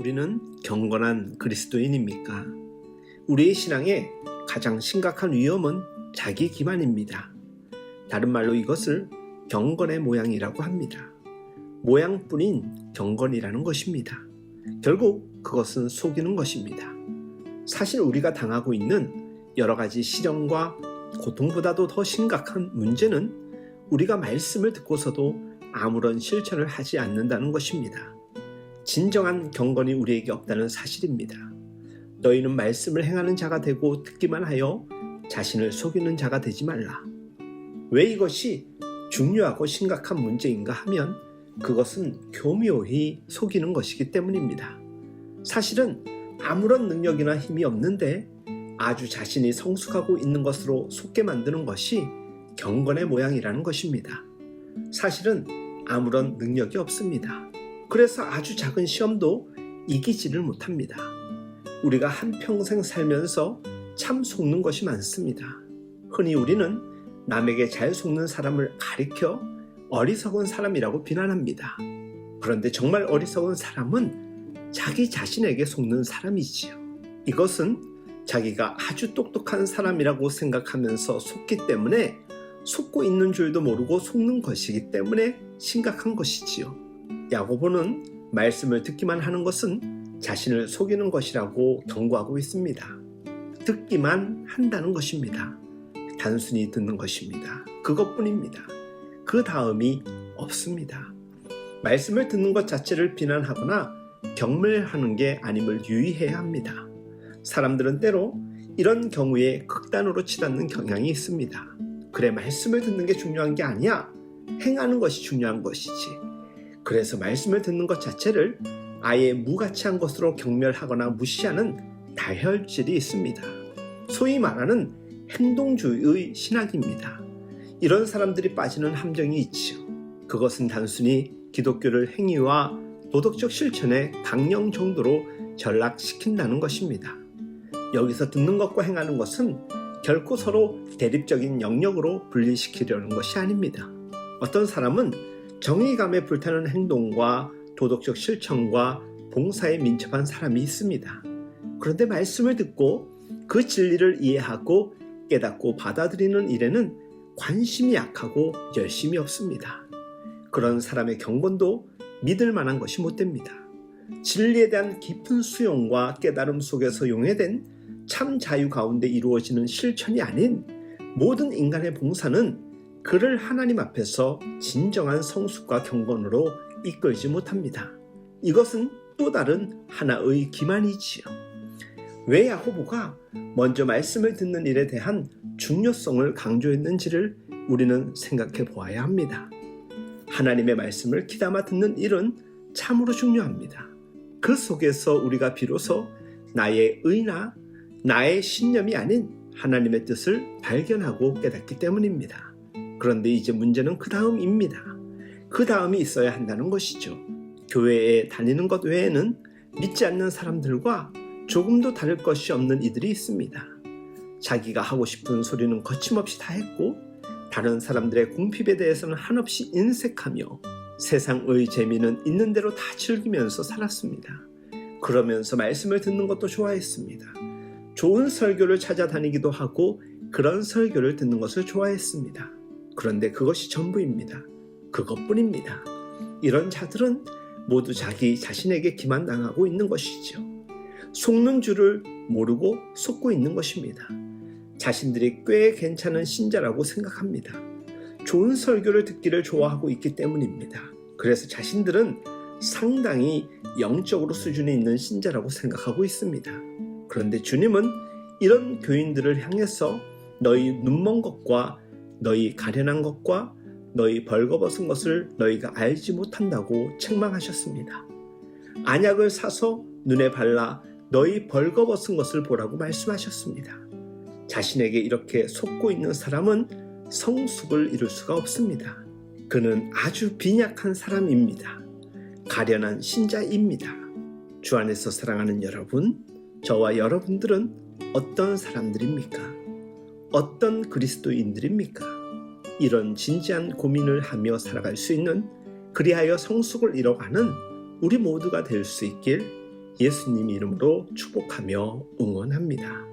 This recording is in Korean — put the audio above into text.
우리는 경건한 그리스도인입니까? 우리의 신앙의 가장 심각한 위험은 자기 기만입니다. 다른 말로 이것을 경건의 모양이라고 합니다. 모양뿐인 경건이라는 것입니다. 결국 그것은 속이는 것입니다. 사실 우리가 당하고 있는 여러 가지 시련과 고통보다도 더 심각한 문제는 우리가 말씀을 듣고서도 아무런 실천을 하지 않는다는 것입니다. 진정한 경건이 우리에게 없다는 사실입니다. 너희는 말씀을 행하는 자가 되고 듣기만 하여 자신을 속이는 자가 되지 말라. 왜 이것이 중요하고 심각한 문제인가 하면 그것은 교묘히 속이는 것이기 때문입니다. 사실은 아무런 능력이나 힘이 없는데 아주 자신이 성숙하고 있는 것으로 속게 만드는 것이 경건의 모양이라는 것입니다. 사실은 아무런 능력이 없습니다. 그래서 아주 작은 시험도 이기지를 못합니다. 우리가 한평생 살면서 참 속는 것이 많습니다. 흔히 우리는 남에게 잘 속는 사람을 가리켜 어리석은 사람이라고 비난합니다. 그런데 정말 어리석은 사람은 자기 자신에게 속는 사람이지요. 이것은 자기가 아주 똑똑한 사람이라고 생각하면서 속기 때문에 속고 있는 줄도 모르고 속는 것이기 때문에 심각한 것이지요. 야고보는 말씀을 듣기만 하는 것은 자신을 속이는 것이라고 경고하고 있습니다. 듣기만 한다는 것입니다. 단순히 듣는 것입니다. 그것뿐입니다. 그 다음이 없습니다. 말씀을 듣는 것 자체를 비난하거나 경멸하는 게 아님을 유의해야 합니다. 사람들은 때로 이런 경우에 극단으로 치닫는 경향이 있습니다. 그래, 말씀을 듣는 게 중요한 게 아니야. 행하는 것이 중요한 것이지. 그래서 말씀을 듣는 것 자체를 아예 무가치한 것으로 경멸하거나 무시하는 다혈질이 있습니다. 소위 말하는 행동주의의 신학입니다. 이런 사람들이 빠지는 함정이 있지요. 그것은 단순히 기독교를 행위와 도덕적 실천의 강령 정도로 전락시킨다는 것입니다. 여기서 듣는 것과 행하는 것은 결코 서로 대립적인 영역으로 분리시키려는 것이 아닙니다. 어떤 사람은 정의감에 불타는 행동과 도덕적 실천과 봉사에 민첩한 사람이 있습니다. 그런데 말씀을 듣고 그 진리를 이해하고 깨닫고 받아들이는 일에는 관심이 약하고 열심이 없습니다. 그런 사람의 경건도 믿을 만한 것이 못됩니다. 진리에 대한 깊은 수용과 깨달음 속에서 용해된 참 자유 가운데 이루어지는 실천이 아닌 모든 인간의 봉사는 그를 하나님 앞에서 진정한 성숙과 경건으로 이끌지 못합니다. 이것은 또 다른 하나의 기만이지요. 왜 야고보가 먼저 말씀을 듣는 일에 대한 중요성을 강조했는지를 우리는 생각해 보아야 합니다. 하나님의 말씀을 귀담아 듣는 일은 참으로 중요합니다. 그 속에서 우리가 비로소 나의 의나 나의 신념이 아닌 하나님의 뜻을 발견하고 깨닫기 때문입니다. 그런데 이제 문제는 그 다음입니다. 그 다음이 있어야 한다는 것이죠. 교회에 다니는 것 외에는 믿지 않는 사람들과 조금도 다를 것이 없는 이들이 있습니다. 자기가 하고 싶은 소리는 거침없이 다 했고 다른 사람들의 궁핍에 대해서는 한없이 인색하며 세상의 재미는 있는 대로 다 즐기면서 살았습니다. 그러면서 말씀을 듣는 것도 좋아했습니다. 좋은 설교를 찾아다니기도 하고 그런 설교를 듣는 것을 좋아했습니다. 그런데 그것이 전부입니다. 그것뿐입니다. 이런 자들은 모두 자기 자신에게 기만당하고 있는 것이죠. 속는 줄을 모르고 속고 있는 것입니다. 자신들이 꽤 괜찮은 신자라고 생각합니다. 좋은 설교를 듣기를 좋아하고 있기 때문입니다. 그래서 자신들은 상당히 영적으로 수준이 있는 신자라고 생각하고 있습니다. 그런데 주님은 이런 교인들을 향해서 너희 눈먼 것과 너희 가련한 것과 너희 벌거벗은 것을 너희가 알지 못한다고 책망하셨습니다. 안약을 사서 눈에 발라 너희 벌거벗은 것을 보라고 말씀하셨습니다. 자신에게 이렇게 속고 있는 사람은 성숙을 이룰 수가 없습니다. 그는 아주 빈약한 사람입니다. 가련한 신자입니다. 주 안에서 사랑하는 여러분, 저와 여러분들은 어떤 사람들입니까? 어떤 그리스도인들입니까? 이런 진지한 고민을 하며 살아갈 수 있는, 그리하여 성숙을 이뤄가는 우리 모두가 될 수 있길 예수님 이름으로 축복하며 응원합니다.